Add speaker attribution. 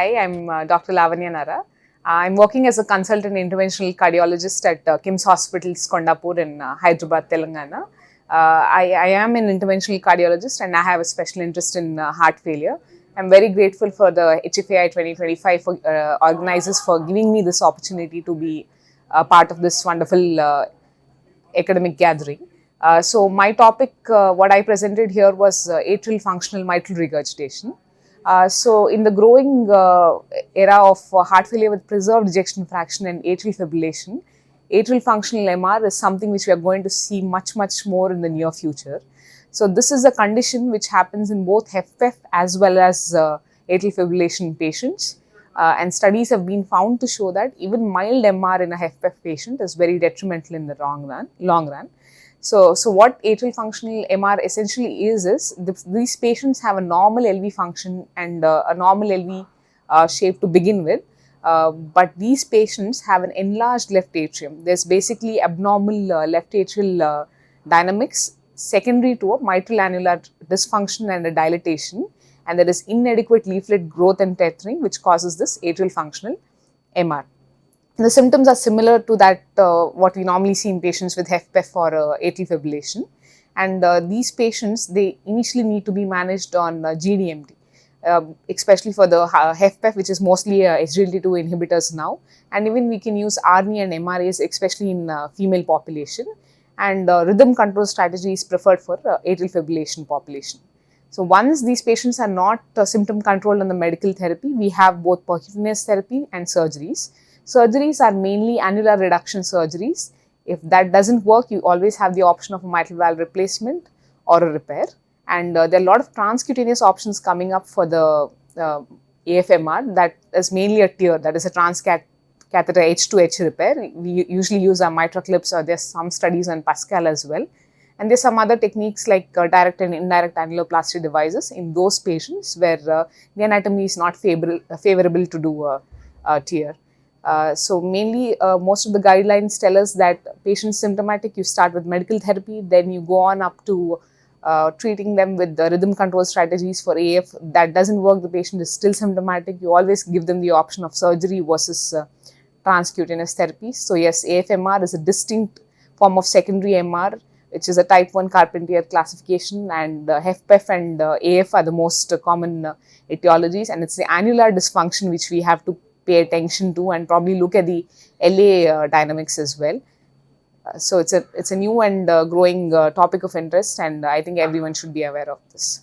Speaker 1: Hi, I'm Dr. Lavanya Narra. I'm working as a consultant interventional cardiologist at KIMS Hospitals, Kondapur in Hyderabad, Telangana. I am an interventional cardiologist and I have a special interest in heart failure. I'm very grateful for the HFAI 2025 for, organizers for giving me this opportunity to be a part of this wonderful academic gathering. So my topic, what I presented here was atrial functional mitral regurgitation. So in the growing era of heart failure with preserved ejection fraction and atrial fibrillation, atrial functional MR is something which we are going to see much more in the near future. So this is a condition which happens in both HFpEF as well as atrial fibrillation patients. And studies have been found to show that even mild MR in a HFpEF patient is very detrimental in the long run. So what atrial functional MR essentially is these patients have a normal LV function and a normal LV shape to begin with, but these patients have an enlarged left atrium. There's basically abnormal left atrial dynamics secondary to a mitral annular dysfunction and a dilatation, and there is inadequate leaflet growth and tethering which causes this atrial functional MR. The symptoms are similar to that what we normally see in patients with HFpEF or atrial fibrillation, and these patients, they initially need to be managed on GDMT, especially for the HFpEF, which is mostly SGLT2 inhibitors now, and even we can use ARNI and MRAs, especially in female population, and rhythm control strategy is preferred for atrial fibrillation population. So once these patients are not symptom controlled on the medical therapy, we have both percutaneous therapy and surgeries. Surgeries are mainly annular reduction surgeries. If that doesn't work, you always have the option of a mitral valve replacement or a repair. And there are a lot of transcutaneous options coming up for the AFMR. That is mainly a TEER, that is a transcatheter H2H repair. We usually use our mitra clips, or there's some studies on Pascal as well. And there's some other techniques like direct and indirect annuloplasty devices in those patients where the anatomy is not favorable to do a TEER. So mainly most of the guidelines tell us that patients symptomatic, you start with medical therapy, then you go on up to treating them with the rhythm control strategies for AF. That doesn't work, the patient is still symptomatic, you always give them the option of surgery versus transcutaneous therapy. So yes, AFMR is a distinct form of secondary MR, which is a type 1 Carpentier classification, and HFpEF and AF are the most common etiologies, and it's the annular dysfunction which we have to pay attention to and probably look at the LA dynamics as well. So it's a new and growing topic of interest, and I think everyone should be aware of this.